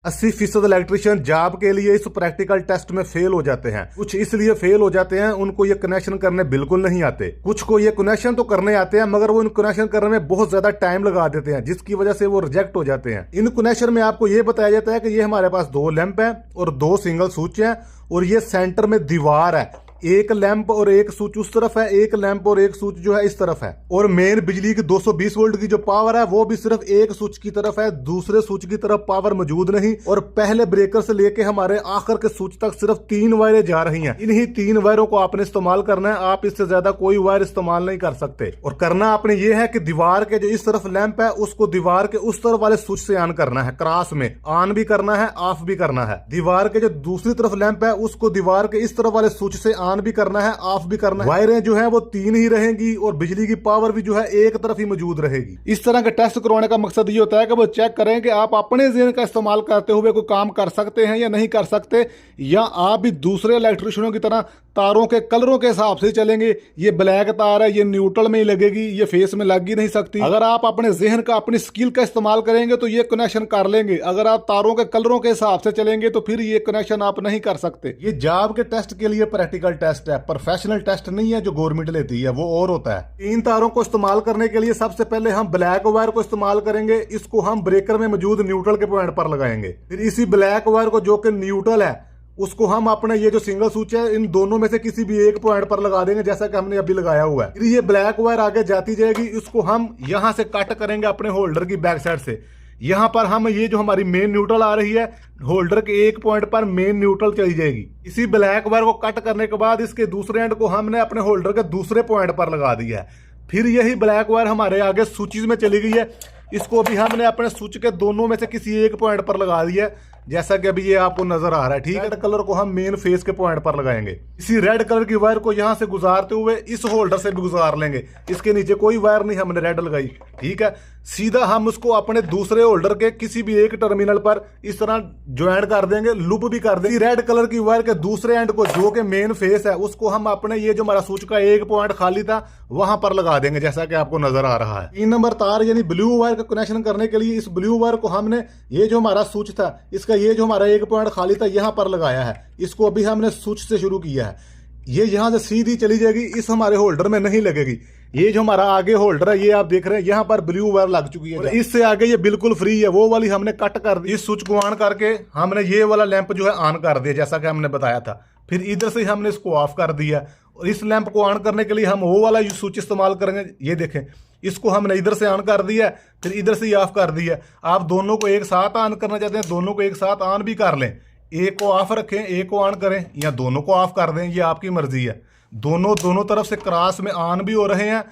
80% electrician job के लिए इस प्रैक्टिकल टेस्ट में फेल हो जाते हैं। कुछ इसलिए फेल हो जाते हैं, उनको ये कनेक्शन करने बिल्कुल नहीं आते। कुछ को ये कनेक्शन तो करने आते हैं, मगर वो इन कनेक्शन करने में बहुत ज्यादा टाइम लगा देते हैं, जिसकी वजह से वो रिजेक्ट हो जाते हैं। इन कनेक्शन में आपको ये बताया जाता है कि ये हमारे पास 2 लैंप है और 2 सिंगल स्विच है, और ये सेंटर में दीवार है। एक लैंप और एक स्विच उस तरफ है, एक लैंप और एक स्विच जो है इस तरफ है। और मेन बिजली की 220 वोल्ट की जो पावर है वो भी सिर्फ एक स्विच की तरफ है, दूसरे स्विच की तरफ पावर मौजूद नहीं। और पहले ब्रेकर से लेके हमारे आखिर के स्विच तक सिर्फ 3 वायरें जा रही हैं। इन्हीं 3 वायरों को आपने इस्तेमाल करना है, आप इससे ज्यादा कोई वायर इस्तेमाल नहीं कर सकते। और करना आपने ये है कि दीवार के जो इस तरफ लैंप है उसको दीवार के उस तरफ वाले स्विच से ऑन करना है, क्रॉस में ऑन भी करना है, ऑफ भी करना है। दीवार के जो दूसरी तरफ लैंप है उसको दीवार के इस तरफ वाले स्विच से ऑन भी करना है, ऑफ भी करना है। वायरें जो है वो 3 ही रहेंगी और बिजली की पावर भी जो है एक तरफ ही मौजूद रहेगी। इस तरह के टेस्ट करवाने का मकसद ये होता है कि वो चेक करें कि आप अपने ज़हन का इस्तेमाल करते हुए कोई काम कर सकते हैं या नहीं कर सकते, या आप भी दूसरे इलेक्ट्रिशियनों की तरह तारों के कलरों के हिसाब से चलेंगे। ये ब्लैक तार है, ये न्यूट्रल में ही लगेगी, ये फेस में लग ही नहीं सकती। अगर आप अपने जहन का, अपनी स्किल का इस्तेमाल करेंगे तो ये कनेक्शन कर लेंगे। अगर आप तारों के कलरों के हिसाब से चलेंगे तो फिर ये कनेक्शन आप नहीं कर सकते। ये जॉब के टेस्ट के लिए प्रैक्टिकल टेस्ट है, प्रोफेशनल टेस्ट नहीं है जो गवर्नमेंट लेती है, वो और होता है। 3 तारों को इस्तेमाल करने के लिए सबसे पहले हम ब्लैक वायर को इस्तेमाल करेंगे। इसको हम ब्रेकर में मौजूद न्यूट्रल के पॉइंट पर लगाएंगे। फिर इसी ब्लैक वायर को, जो कि न्यूट्रल है, उसको हम अपने ये जो सिंगल स्विच है इन दोनों में से किसी भी एक पॉइंट पर लगा देंगे, जैसा कि हमने अभी लगाया हुआ है। फिर ये ब्लैक वायर आगे जाती जाएगी, इसको हम यहां से कट करेंगे अपने होल्डर की बैक साइड से। यहां पर हम ये जो हमारी मेन न्यूट्रल आ रही है, होल्डर के एक पॉइंट पर मेन न्यूट्रल चली जाएगी। इसी ब्लैक वायर को कट करने के बाद इसके दूसरे एंड को हमने अपने होल्डर के दूसरे पॉइंट पर लगा दिया है। फिर यही ब्लैक वायर हमारे आगे स्विचेस में चली गई है, इसको भी हमने अपने स्विच के दोनों में से किसी एक पॉइंट पर लगा दिया है, जैसा कि अभी ये आपको नजर आ रहा है। ठीक है, रेड कलर को हम मेन फेस के पॉइंट पर लगाएंगे। इसी रेड कलर की वायर को यहां से गुजारते हुए इस होल्डर से भी गुजार लेंगे। इसके नीचे कोई वायर नहीं हमने रेड लगाई। ठीक है, सीधा हम उसको अपने दूसरे होल्डर के किसी भी एक टर्मिनल पर इस तरह ज्वाइन कर देंगे, लूप भी कर देंगे। रेड कलर की वायर के दूसरे एंड को, जो कि मेन फेस है, उसको हम अपने ये जो हमारा स्विच का एक पॉइंट खाली था वहां पर लगा देंगे, जैसा कि आपको नजर आ रहा है। 3 नंबर तार यानी ब्लू वायर का कनेक्शन करने के लिए इस ब्लू वायर को हमने ये जो हमारा स्विच था, इसका ये जो हमारा एक पॉइंट खाली था, यहां पर लगाया है। इसको अभी हमने स्विच से शुरू किया है। ये यहां से सीधी चली जाएगी, इस हमारे होल्डर में नहीं लगेगी। ये जो हमारा आगे होल्डर है, ये आप देख रहे हैं, यहाँ पर ब्लू वायर लग चुकी है और इससे आगे ये बिल्कुल फ्री है, वो वाली हमने कट कर दी। इस स्विच को ऑन करके हमने ये वाला लैंप जो है ऑन कर दिया, जैसा कि हमने बताया था। फिर इधर से हमने इसको ऑफ कर दिया और इस लैंप को ऑन करने के लिए हम वो वाला स्विच इस्तेमाल करेंगे। ये देखें, इसको हमने इधर से ऑन कर दिया, फिर इधर से ऑफ कर दिया। आप दोनों को एक साथ ऑन करना चाहते हैं, दोनों को एक साथ ऑन भी कर लें। एक को ऑफ रखें, एक को ऑन करें, या दोनों को ऑफ कर दें, ये आपकी मर्जी है। दोनों तरफ से क्रॉस में ऑन भी हो रहे हैं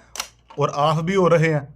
और ऑफ भी हो रहे हैं।